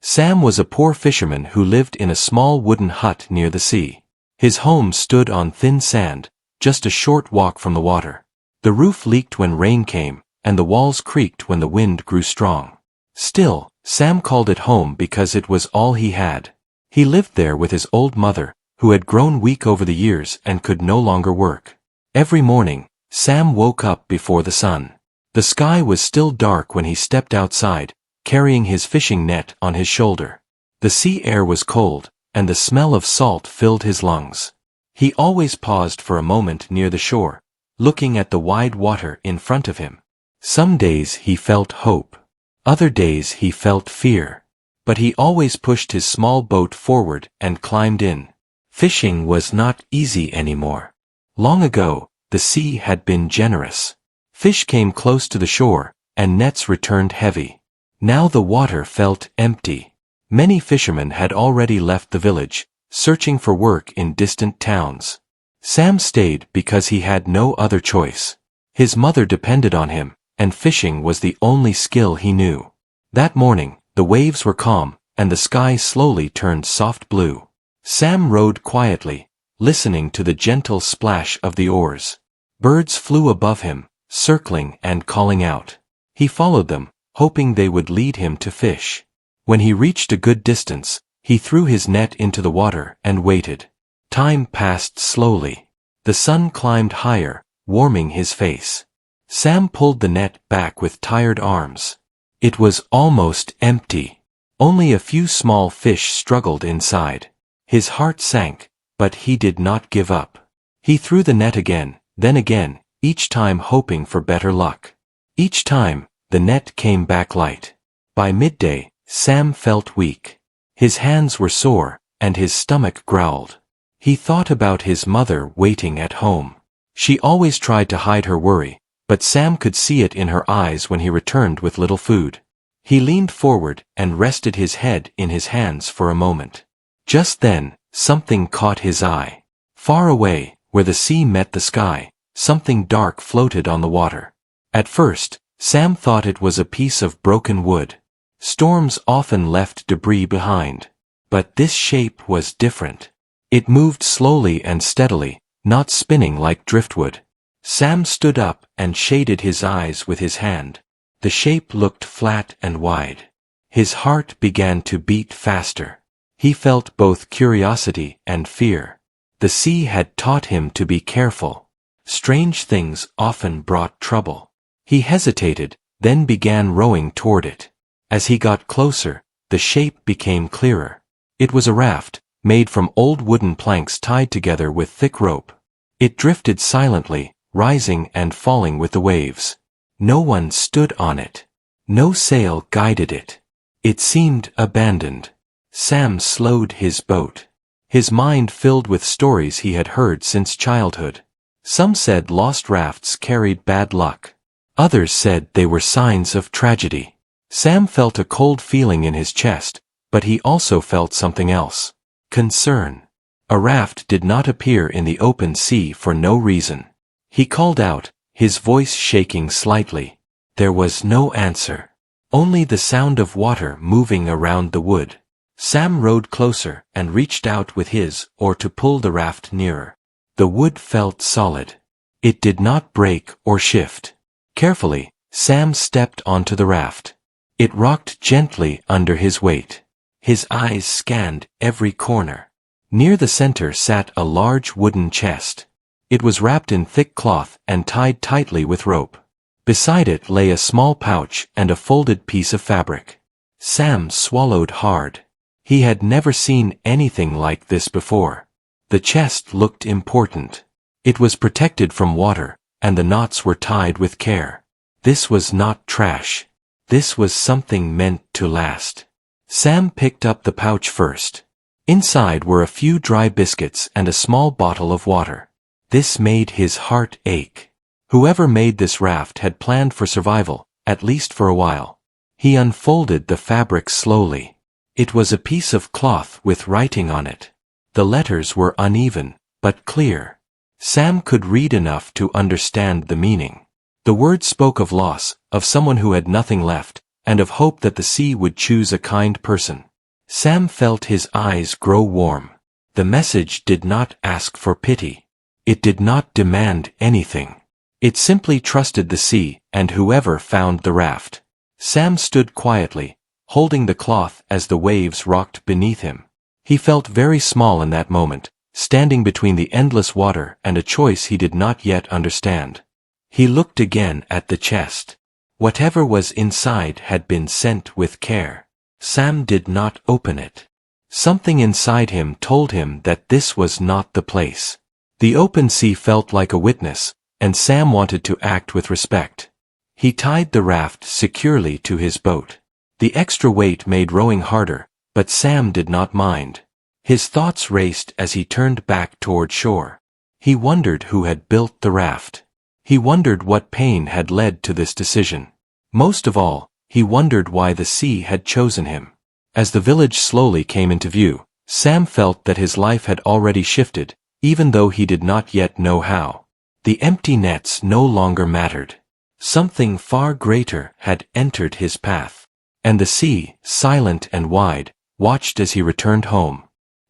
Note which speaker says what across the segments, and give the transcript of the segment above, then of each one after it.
Speaker 1: Sam was a poor fisherman who lived in a small wooden hut near the sea. His home stood on thin sand, just a short walk from the water. The roof leaked when rain came, and the walls creaked when the wind grew strong. Still, Sam called it home because it was all he had. He lived there with his old mother, who had grown weak over the years and could no longer work. Every morning, Sam woke up before the sun. The sky was still dark when he stepped outside, carrying his fishing net on his shoulder. The sea air was cold, and the smell of salt filled his lungs. He always paused for a moment near the shore, looking at the wide water in front of him. Some days he felt hope. Other days he felt fear. But he always pushed his small boat forward and climbed in. Fishing was not easy anymore. Long ago, the sea had been generous. Fish came close to the shore, and nets returned heavy. Now the water felt empty. Many fishermen had already left the village, searching for work in distant towns. Sam stayed because he had no other choice. His mother depended on him, and fishing was the only skill he knew. That morning, the waves were calm, and the sky slowly turned soft blue. Sam rowed quietly, listening to the gentle splash of the oars. Birds flew above him, circling and calling out. He followed them, hoping they would lead him to fish. When he reached a good distance, he threw his net into the water and waited. Time passed slowly. The sun climbed higher, warming his face. Sam pulled the net back with tired arms. It was almost empty. Only a few small fish struggled inside. His heart sank, but he did not give up. He threw the net again, then again, each time hoping for better luck. Each time, the net came back light. By midday, Sam felt weak. His hands were sore, and his stomach growled. He thought about his mother waiting at home. She always tried to hide her worry, but Sam could see it in her eyes when he returned with little food. He leaned forward and rested his head in his hands for a moment. Just then, something caught his eye. Far away, where the sea met the sky, something dark floated on the water. At first, Sam thought it was a piece of broken wood. Storms often left debris behind. But this shape was different. It moved slowly and steadily, not spinning like driftwood. Sam stood up and shaded his eyes with his hand. The shape looked flat and wide. His heart began to beat faster. He felt both curiosity and fear. The sea had taught him to be careful. Strange things often brought trouble. He hesitated, then began rowing toward it. As he got closer, the shape became clearer. It was a raft, made from old wooden planks tied together with thick rope. It drifted silently, rising and falling with the waves. No one stood on it. No sail guided it. It seemed abandoned. Sam slowed his boat. His mind filled with stories he had heard since childhood. Some said lost rafts carried bad luck. Others said they were signs of tragedy. Sam felt a cold feeling in his chest, but he also felt something else. Concern. A raft did not appear in the open sea for no reason. He called out, his voice shaking slightly. There was no answer. Only the sound of water moving around the wood. Sam rowed closer and reached out with his oar to pull the raft nearer. The wood felt solid. It did not break or shift. Carefully, Sam stepped onto the raft. It rocked gently under his weight. His eyes scanned every corner. Near the center sat a large wooden chest. It was wrapped in thick cloth and tied tightly with rope. Beside it lay a small pouch and a folded piece of fabric. Sam swallowed hard. He had never seen anything like this before. The chest looked important. It was protected from water, and the knots were tied with care. This was not trash. This was something meant to last. Sam picked up the pouch first. Inside were a few dry biscuits and a small bottle of water. This made his heart ache. Whoever made this raft had planned for survival, at least for a while. He unfolded the fabric slowly. It was a piece of cloth with writing on it. The letters were uneven, but clear. Sam could read enough to understand the meaning. The words spoke of loss, of someone who had nothing left, and of hope that the sea would choose a kind person. Sam felt his eyes grow warm. The message did not ask for pity. It did not demand anything. It simply trusted the sea and whoever found the raft. Sam stood quietly, holding the cloth as the waves rocked beneath him. He felt very small in that moment, standing between the endless water and a choice he did not yet understand. He looked again at the chest. Whatever was inside had been sent with care. Sam did not open it. Something inside him told him that this was not the place. The open sea felt like a witness, and Sam wanted to act with respect. He tied the raft securely to his boat. The extra weight made rowing harder, but Sam did not mind. His thoughts raced as he turned back toward shore. He wondered who had built the raft. He wondered what pain had led to this decision. Most of all, he wondered why the sea had chosen him. As the village slowly came into view, Sam felt that his life had already shifted, even though he did not yet know how. The empty nets no longer mattered. Something far greater had entered his path. And the sea, silent and wide, watched as he returned home.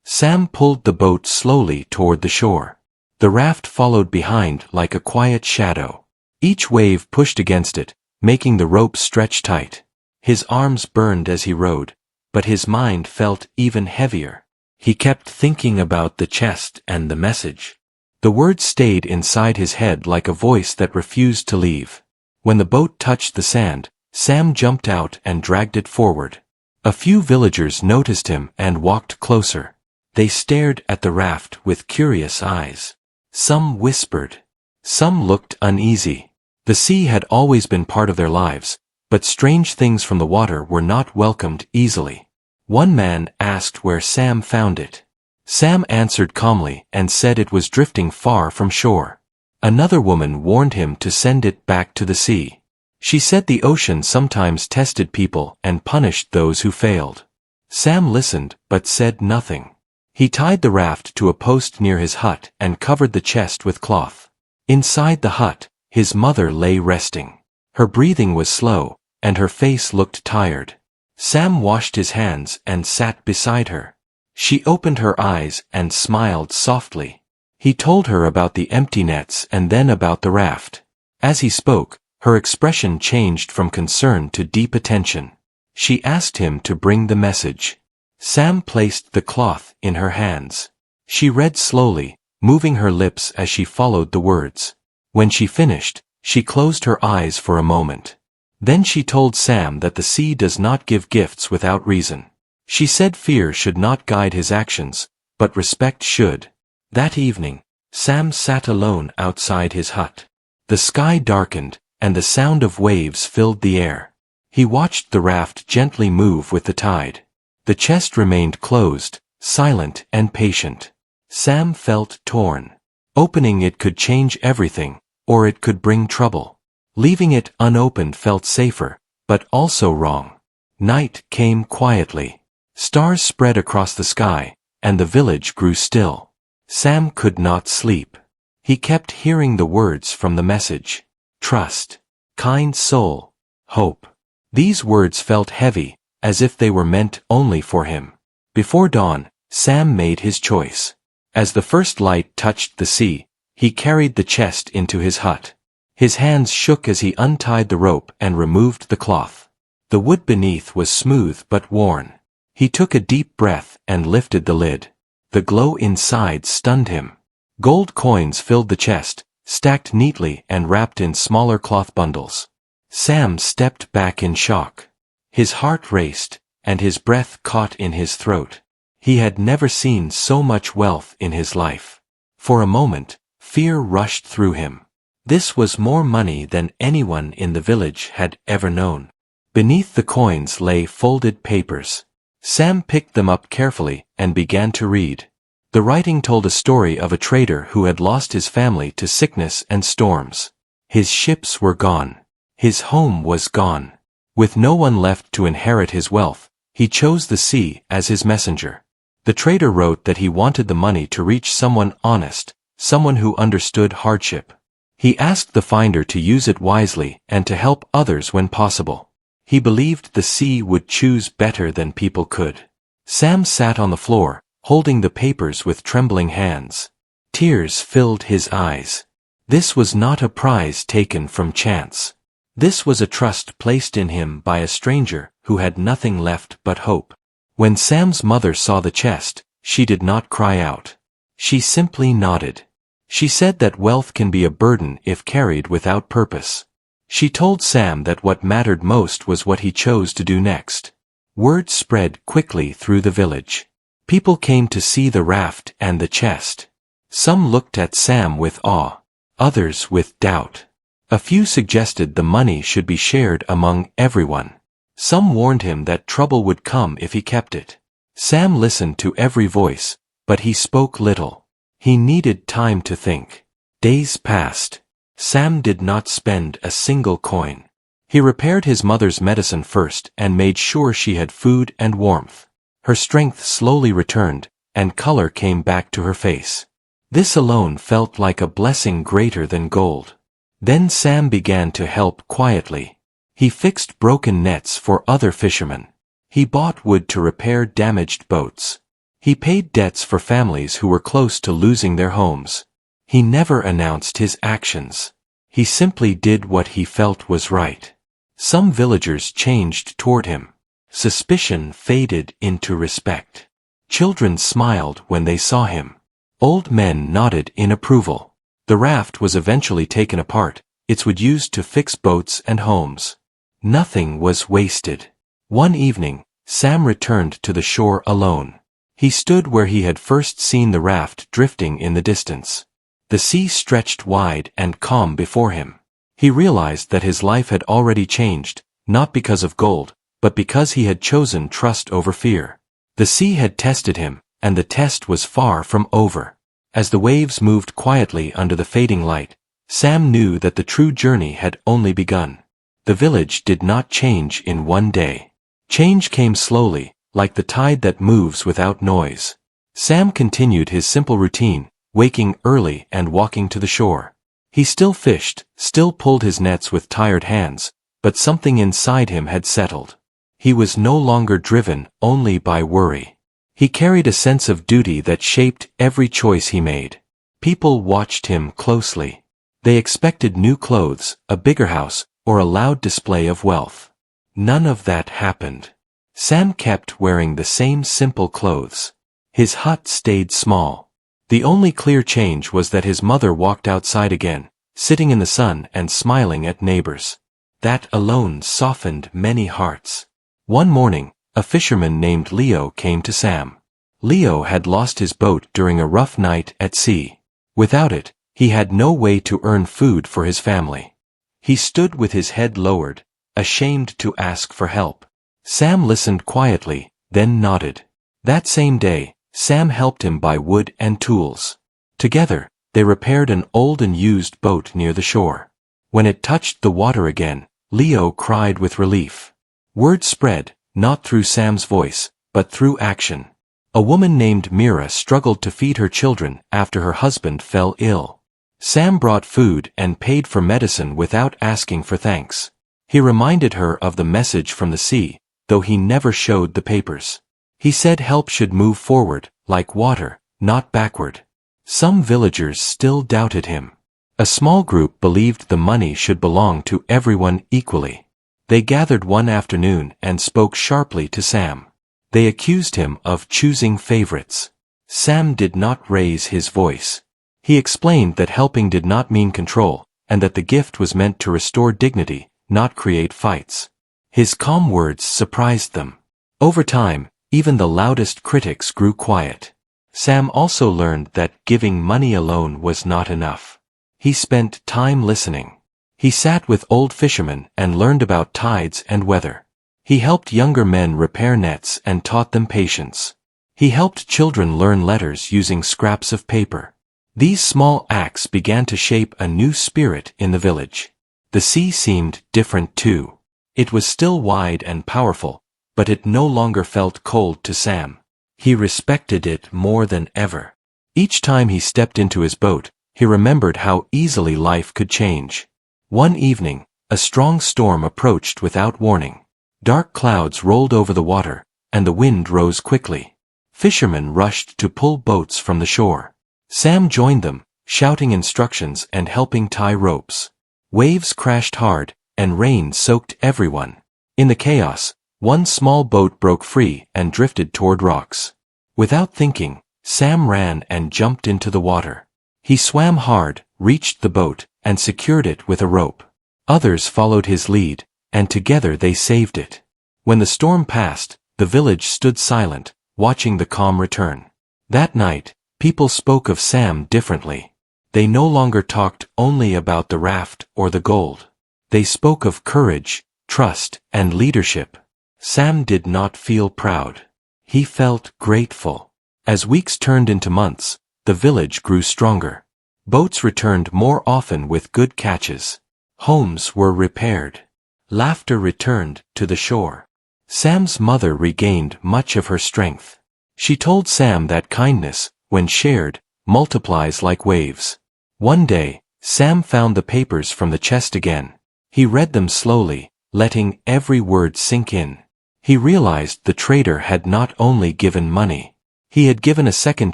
Speaker 1: Sam pulled the boat slowly toward the shore. The raft followed behind like a quiet shadow. Each wave pushed against it, making the rope stretch tight. His arms burned as he rowed, but his mind felt even heavier. He kept thinking about the chest and the message. The words stayed inside his head like a voice that refused to leave. When the boat touched the sand, Sam jumped out and dragged it forward. A few villagers noticed him and walked closer. They stared at the raft with curious eyes. Some whispered. Some looked uneasy. The sea had always been part of their lives, but strange things from the water were not welcomed easily. One man asked where Sam found it. Sam answered calmly and said it was drifting far from shore. Another woman warned him to send it back to the sea. She said the ocean sometimes tested people and punished those who failed. Sam listened but said nothing. He tied the raft to a post near his hut and covered the chest with cloth. Inside the hut, his mother lay resting. Her breathing was slow, and her face looked tired. Sam washed his hands and sat beside her. She opened her eyes and smiled softly. He told her about the empty nets and then about the raft. As he spoke, her expression changed from concern to deep attention. She asked him to bring the message. Sam placed the cloth in her hands. She read slowly, moving her lips as she followed the words. When she finished, she closed her eyes for a moment. Then she told Sam that the sea does not give gifts without reason. She said fear should not guide his actions, but respect should. That evening, Sam sat alone outside his hut. The sky darkened, and the sound of waves filled the air. He watched the raft gently move with the tide. The chest remained closed, silent and patient. Sam felt torn. Opening it could change everything, or it could bring trouble. Leaving it unopened felt safer, but also wrong. Night came quietly. Stars spread across the sky, and the village grew still. Sam could not sleep. He kept hearing the words from the message. Trust. Kind soul. Hope. These words felt heavy, as if they were meant only for him. Before dawn, Sam made his choice. As the first light touched the sea, he carried the chest into his hut. His hands shook as he untied the rope and removed the cloth. The wood beneath was smooth but worn. He took a deep breath and lifted the lid. The glow inside stunned him. Gold coins filled the chest, stacked neatly and wrapped in smaller cloth bundles. Sam stepped back in shock. His heart raced, and his breath caught in his throat. He had never seen so much wealth in his life. For a moment, fear rushed through him. This was more money than anyone in the village had ever known. Beneath the coins lay folded papers. Sam picked them up carefully and began to read. The writing told a story of a trader who had lost his family to sickness and storms. His ships were gone. His home was gone. With no one left to inherit his wealth, he chose the sea as his messenger. The trader wrote that he wanted the money to reach someone honest, someone who understood hardship. He asked the finder to use it wisely and to help others when possible. He believed the sea would choose better than people could. Sam sat on the floor, holding the papers with trembling hands. Tears filled his eyes. This was not a prize taken from chance. This was a trust placed in him by a stranger who had nothing left but hope. When Sam's mother saw the chest, she did not cry out. She simply nodded. She said that wealth can be a burden if carried without purpose. She told Sam that what mattered most was what he chose to do next. Word spread quickly through the village. People came to see the raft and the chest. Some looked at Sam with awe, others with doubt. A few suggested the money should be shared among everyone. Some warned him that trouble would come if he kept it. Sam listened to every voice, but he spoke little. He needed time to think. Days passed. Sam did not spend a single coin. He repaired his mother's medicine first and made sure she had food and warmth. Her strength slowly returned, and color came back to her face. This alone felt like a blessing greater than gold. Then Sam began to help quietly. He fixed broken nets for other fishermen. He bought wood to repair damaged boats. He paid debts for families who were close to losing their homes. He never announced his actions. He simply did what he felt was right. Some villagers changed toward him. Suspicion faded into respect. Children smiled when they saw him. Old men nodded in approval. The raft was eventually taken apart, its wood used to fix boats and homes. Nothing was wasted. One evening, Sam returned to the shore alone. He stood where he had first seen the raft drifting in the distance. The sea stretched wide and calm before him. He realized that his life had already changed, not because of gold, but because he had chosen trust over fear. The sea had tested him, and the test was far from over. As the waves moved quietly under the fading light, Sam knew that the true journey had only begun. The village did not change in one day. Change came slowly, like the tide that moves without noise. Sam continued his simple routine, waking early and walking to the shore. He still fished, still pulled his nets with tired hands, but something inside him had settled. He was no longer driven only by worry. He carried a sense of duty that shaped every choice he made. People watched him closely. They expected new clothes, a bigger house, or a loud display of wealth. None of that happened. Sam kept wearing the same simple clothes. His hut stayed small. The only clear change was that his mother walked outside again, sitting in the sun and smiling at neighbors. That alone softened many hearts. One morning, a fisherman named Leo came to Sam. Leo had lost his boat during a rough night at sea. Without it, he had no way to earn food for his family. He stood with his head lowered, ashamed to ask for help. Sam listened quietly, then nodded. That same day, Sam helped him buy wood and tools. Together, they repaired an old and used boat near the shore. When it touched the water again, Leo cried with relief. Word spread, not through Sam's voice, but through action. A woman named Mira struggled to feed her children after her husband fell ill. Sam brought food and paid for medicine without asking for thanks. He reminded her of the message from the sea, though he never showed the papers. He said help should move forward, like water, not backward. Some villagers still doubted him. A small group believed the money should belong to everyone equally. They gathered one afternoon and spoke sharply to Sam. They accused him of choosing favorites. Sam did not raise his voice. He explained that helping did not mean control, and that the gift was meant to restore dignity, not create fights. His calm words surprised them. Over time, even the loudest critics grew quiet. Sam also learned that giving money alone was not enough. He spent time listening. He sat with old fishermen and learned about tides and weather. He helped younger men repair nets and taught them patience. He helped children learn letters using scraps of paper. These small acts began to shape a new spirit in the village. The sea seemed different too. It was still wide and powerful, but it no longer felt cold to Sam. He respected it more than ever. Each time he stepped into his boat, he remembered how easily life could change. One evening, a strong storm approached without warning. Dark clouds rolled over the water, and the wind rose quickly. Fishermen rushed to pull boats from the shore. Sam joined them, shouting instructions and helping tie ropes. Waves crashed hard, and rain soaked everyone. In the chaos, one small boat broke free and drifted toward rocks. Without thinking, Sam ran and jumped into the water. He swam hard, reached the boat, and secured it with a rope. Others followed his lead, and together they saved it. When the storm passed, the village stood silent, watching the calm return. That night, people spoke of Sam differently. They no longer talked only about the raft or the gold. They spoke of courage, trust, and leadership. Sam did not feel proud. He felt grateful. As weeks turned into months, the village grew stronger. Boats returned more often with good catches. Homes were repaired. Laughter returned to the shore. Sam's mother regained much of her strength. She told Sam that kindness, when shared, multiplies like waves. One day, Sam found the papers from the chest again. He read them slowly, letting every word sink in. He realized the trader had not only given money. He had given a second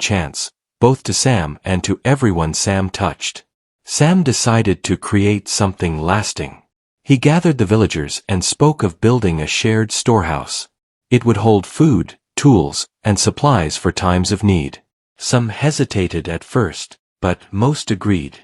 Speaker 1: chance, both to Sam and to everyone Sam touched. Sam decided to create something lasting. He gathered the villagers and spoke of building a shared storehouse. It would hold food, tools, and supplies for times of need. Some hesitated at first, but most agreed.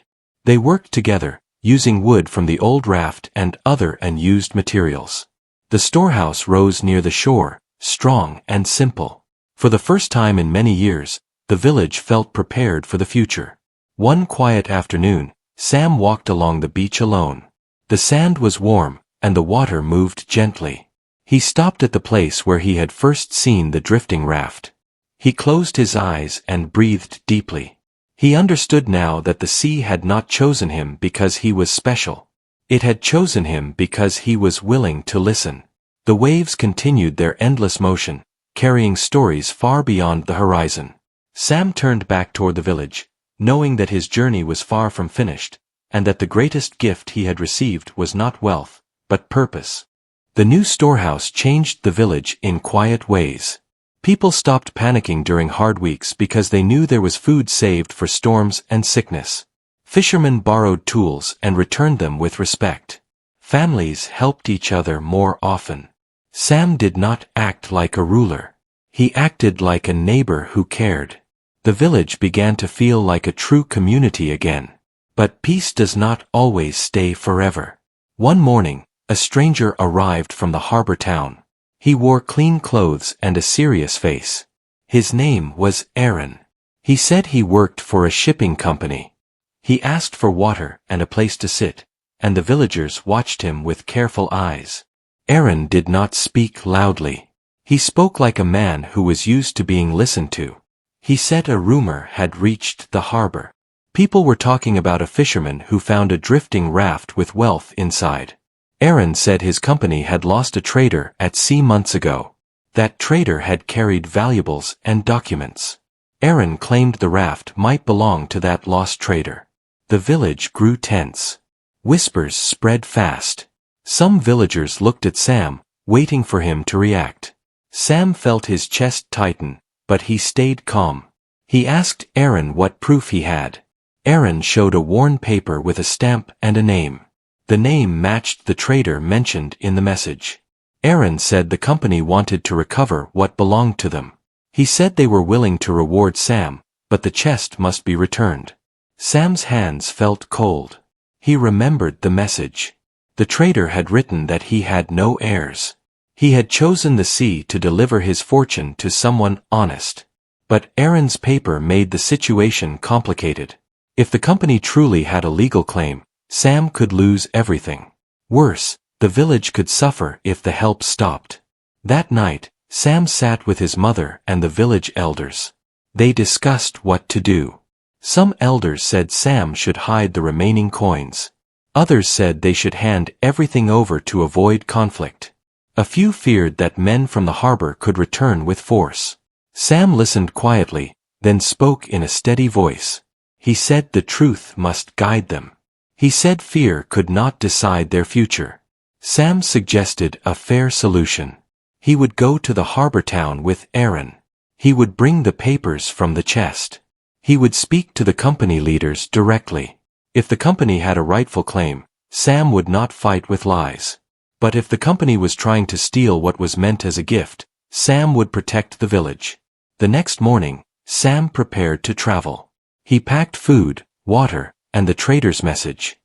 Speaker 1: They worked together, using wood from the old raft and other unused materials. The storehouse rose near the shore, strong and simple. For the first time in many years, the village felt prepared for the future. One quiet afternoon, Sam walked along the beach alone. The sand was warm, and the water moved gently. He stopped at the place where he had first seen the drifting raft. He closed his eyes and breathed deeply. He understood now that the sea had not chosen him because he was special. It had chosen him because he was willing to listen. The waves continued their endless motion, carrying stories far beyond the horizon. Sam turned back toward the village, knowing that his journey was far from finished, and that the greatest gift he had received was not wealth, but purpose. The new storehouse changed the village in quiet ways. People stopped panicking during hard weeks because they knew there was food saved for storms and sickness. Fishermen borrowed tools and returned them with respect. Families helped each other more often. Sam did not act like a ruler. He acted like a neighbor who cared. The village began to feel like a true community again. But peace does not always stay forever. One morning, a stranger arrived from the harbor town. He wore clean clothes and a serious face. His name was Aaron. He said he worked for a shipping company. He asked for water and a place to sit, and the villagers watched him with careful eyes. Aaron did not speak loudly. He spoke like a man who was used to being listened to. He said a rumor had reached the harbor. People were talking about a fisherman who found a drifting raft with wealth inside. Aaron said his company had lost a trader at sea months ago. That trader had carried valuables and documents. Aaron claimed the raft might belong to that lost trader. The village grew tense. Whispers spread fast. Some villagers looked at Sam, waiting for him to react. Sam felt his chest tighten, but he stayed calm. He asked Aaron what proof he had. Aaron showed a worn paper with a stamp and a name. The name matched the trader mentioned in the message. Aaron said the company wanted to recover what belonged to them. He said they were willing to reward Sam, but the chest must be returned. Sam's hands felt cold. He remembered the message. The trader had written that he had no heirs. He had chosen the sea to deliver his fortune to someone honest. But Aaron's paper made the situation complicated. If the company truly had a legal claim, Sam could lose everything. Worse, the village could suffer if the help stopped. That night, Sam sat with his mother and the village elders. They discussed what to do. Some elders said Sam should hide the remaining coins. Others said they should hand everything over to avoid conflict. A few feared that men from the harbor could return with force. Sam listened quietly, then spoke in a steady voice. He said the truth must guide them. He said fear could not decide their future. Sam suggested a fair solution. He would go to the harbor town with Aaron. He would bring the papers from the chest. He would speak to the company leaders directly. If the company had a rightful claim, Sam would not fight with lies. But if the company was trying to steal what was meant as a gift, Sam would protect the village. The next morning, Sam prepared to travel. He packed food, water, and the trader's message.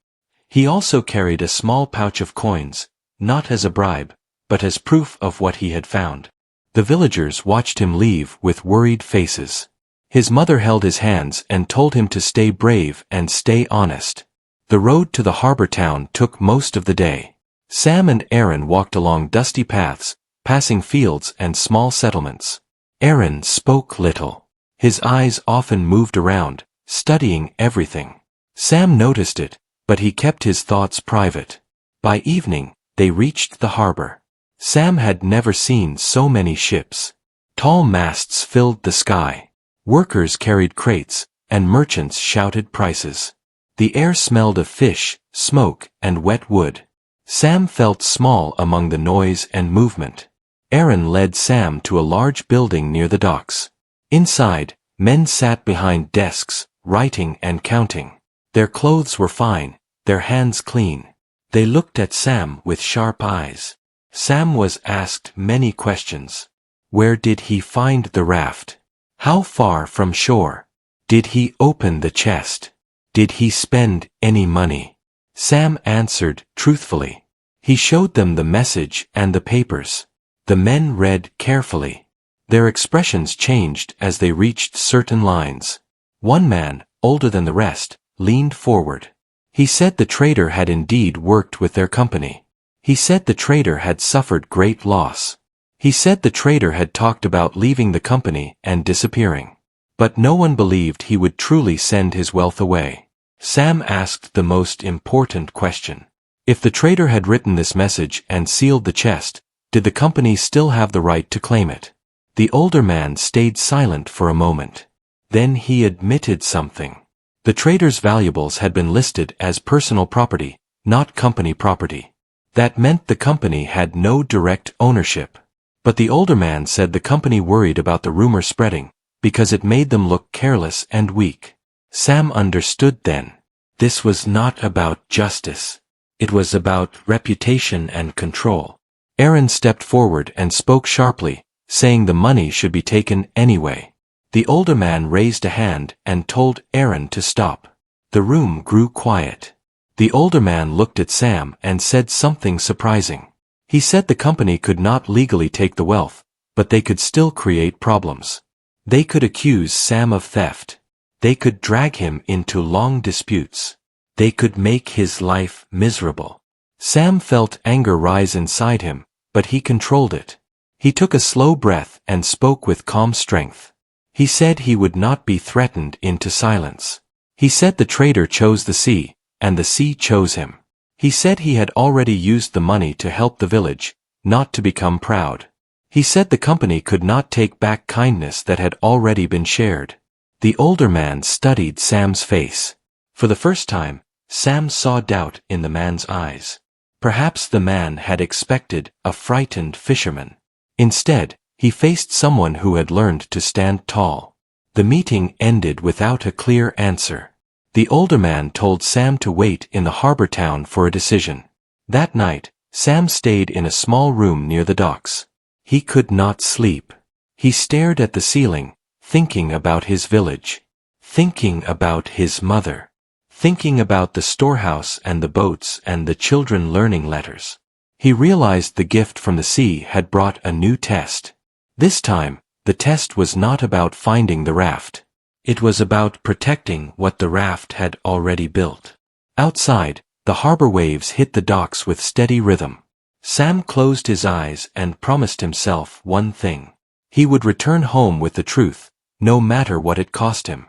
Speaker 1: He also carried a small pouch of coins, not as a bribe, but as proof of what he had found. The villagers watched him leave with worried faces. His mother held his hands and told him to stay brave and stay honest. The road to the harbor town took most of the day. Sam and Aaron walked along dusty paths, passing fields and small settlements. Aaron spoke little. His eyes often moved around, studying everything. Sam noticed it, but he kept his thoughts private. By evening, they reached the harbor. Sam had never seen so many ships. Tall masts filled the sky. Workers carried crates, and merchants shouted prices. The air smelled of fish, smoke, and wet wood. Sam felt small among the noise and movement. Aaron led Sam to a large building near the docks. Inside, men sat behind desks, writing and counting. Their clothes were fine, their hands clean. They looked at Sam with sharp eyes. Sam was asked many questions. Where did he find the raft? How far from shore? Did he open the chest? Did he spend any money? Sam answered truthfully. He showed them the message and the papers. The men read carefully. Their expressions changed as they reached certain lines. One man, older than the rest, leaned forward. He said the trader had indeed worked with their company. He said the trader had suffered great loss. He said the trader had talked about leaving the company and disappearing. But no one believed he would truly send his wealth away. Sam asked the most important question. If the trader had written this message and sealed the chest, did the company still have the right to claim it? The older man stayed silent for a moment. Then he admitted something. The trader's valuables had been listed as personal property, not company property. That meant the company had no direct ownership. But the older man said the company worried about the rumor spreading, because it made them look careless and weak. Sam understood then. This was not about justice. It was about reputation and control. Aaron stepped forward and spoke sharply, saying the money should be taken anyway. The older man raised a hand and told Aaron to stop. The room grew quiet. The older man looked at Sam and said something surprising. He said the company could not legally take the wealth, but they could still create problems. They could accuse Sam of theft. They could drag him into long disputes. They could make his life miserable. Sam felt anger rise inside him, but he controlled it. He took a slow breath and spoke with calm strength. He said he would not be threatened into silence. He said the trader chose the sea, and the sea chose him. He said he had already used the money to help the village, not to become proud. He said the company could not take back kindness that had already been shared. The older man studied Sam's face. For the first time, Sam saw doubt in the man's eyes. Perhaps the man had expected a frightened fisherman. Instead, he faced someone who had learned to stand tall. The meeting ended without a clear answer. The older man told Sam to wait in the harbor town for a decision. That night, Sam stayed in a small room near the docks. He could not sleep. He stared at the ceiling, thinking about his village, thinking about his mother, thinking about the storehouse and the boats and the children learning letters. He realized the gift from the sea had brought a new test. This time, the test was not about finding the raft. It was about protecting what the raft had already built. Outside, the harbor waves hit the docks with steady rhythm. Sam closed his eyes and promised himself one thing. He would return home with the truth, no matter what it cost him.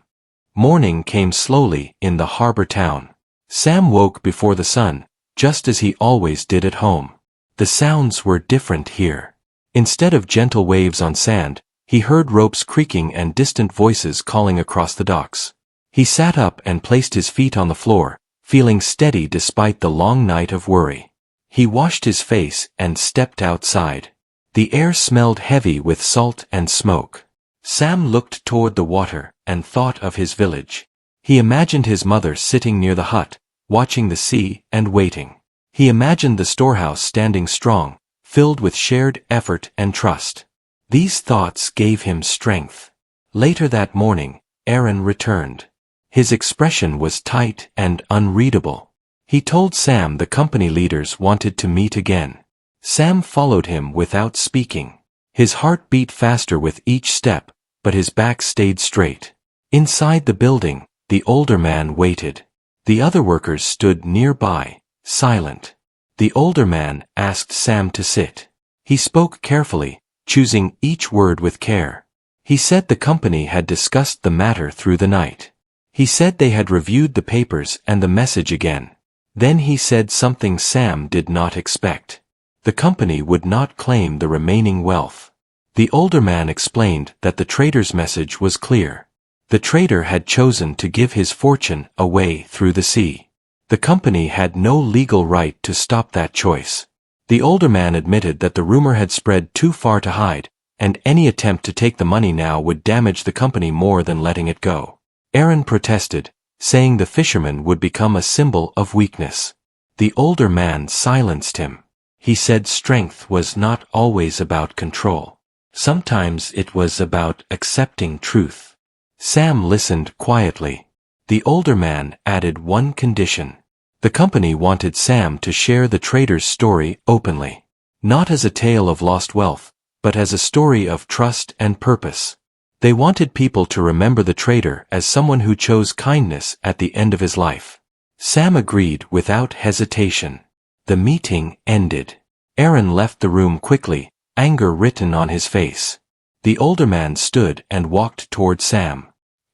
Speaker 1: Morning came slowly in the harbor town. Sam woke before the sun, just as he always did at home. The sounds were different here. Instead of gentle waves on sand, he heard ropes creaking and distant voices calling across the docks. He sat up and placed his feet on the floor, feeling steady despite the long night of worry. He washed his face and stepped outside. The air smelled heavy with salt and smoke. Sam looked toward the water and thought of his village. He imagined his mother sitting near the hut, watching the sea and waiting. He imagined the storehouse standing strong, filled with shared effort and trust. These thoughts gave him strength. Later that morning, Aaron returned. His expression was tight and unreadable. He told Sam the company leaders wanted to meet again. Sam followed him without speaking. His heart beat faster with each step, but his back stayed straight. Inside the building, the older man waited. The other workers stood nearby, silent. The older man asked Sam to sit. He spoke carefully, choosing each word with care. He said the company had discussed the matter through the night. He said they had reviewed the papers and the message again. Then he said something Sam did not expect. The company would not claim the remaining wealth. The older man explained that the trader's message was clear. The trader had chosen to give his fortune away through the sea. The company had no legal right to stop that choice. The older man admitted that the rumor had spread too far to hide, and any attempt to take the money now would damage the company more than letting it go. Aaron protested, saying the fisherman would become a symbol of weakness. The older man silenced him. He said strength was not always about control. Sometimes it was about accepting truth. Sam listened quietly. The older man added one condition. The company wanted Sam to share the trader's story openly. Not as a tale of lost wealth, but as a story of trust and purpose. They wanted people to remember the trader as someone who chose kindness at the end of his life. Sam agreed without hesitation. The meeting ended. Aaron left the room quickly, anger written on his face. The older man stood and walked toward Sam.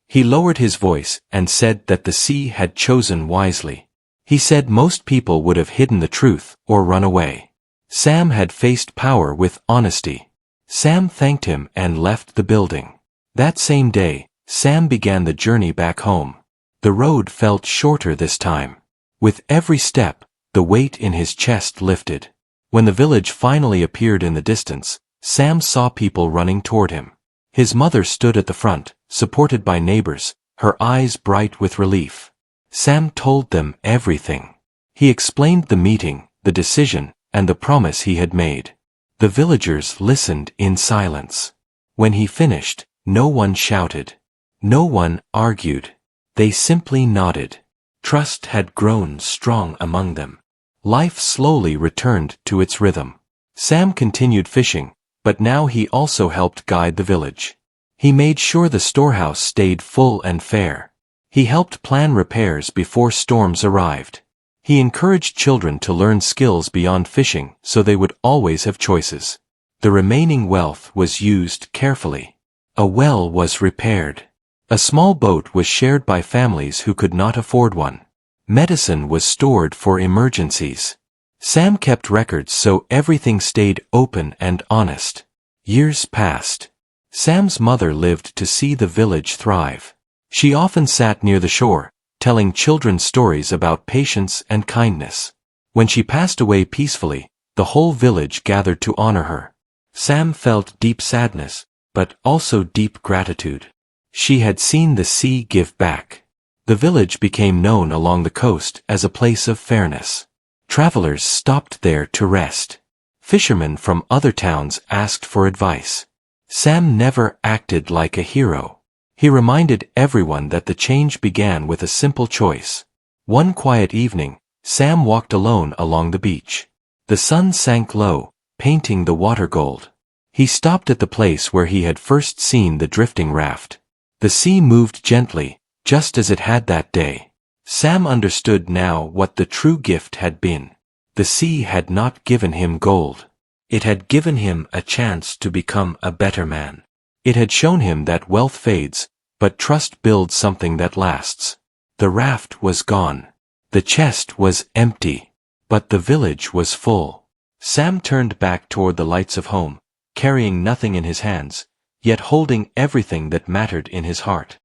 Speaker 1: He lowered his voice and said that the sea had chosen wisely. He said most people would have hidden the truth or run away. Sam had faced power with honesty. Sam thanked him and left the building. That same day, Sam began the journey back home. The road felt shorter this time. With every step, the weight in his chest lifted. When the village finally appeared in the distance, Sam saw people running toward him. His mother stood at the front, supported by neighbors, her eyes bright with relief. Sam told them everything. He explained the meeting, the decision, and the promise he had made. The villagers listened in silence. When he finished, no one shouted. No one argued. They simply nodded. Trust had grown strong among them. Life slowly returned to its rhythm. Sam continued fishing, but now he also helped guide the village. He made sure the storehouse stayed full and fair. He helped plan repairs before storms arrived. He encouraged children to learn skills beyond fishing so they would always have choices. The remaining wealth was used carefully. A well was repaired. A small boat was shared by families who could not afford one. Medicine was stored for emergencies. Sam kept records so everything stayed open and honest. Years passed. Sam's mother lived to see the village thrive. She often sat near the shore, telling children stories about patience and kindness. When she passed away peacefully, the whole village gathered to honor her. Sam felt deep sadness, but also deep gratitude. She had seen the sea give back. The village became known along the coast as a place of fairness. Travelers stopped there to rest. Fishermen from other towns asked for advice. Sam never acted like a hero. He reminded everyone that the change began with a simple choice. One quiet evening, Sam walked alone along the beach. The sun sank low, painting the water gold. He stopped at the place where he had first seen the drifting raft. The sea moved gently, just as it had that day. Sam understood now what the true gift had been. The sea had not given him gold. It had given him a chance to become a better man. It had shown him that wealth fades, but trust builds something that lasts. The raft was gone. The chest was empty. But the village was full. Sam turned back toward the lights of home, carrying nothing in his hands, yet holding everything that mattered in his heart.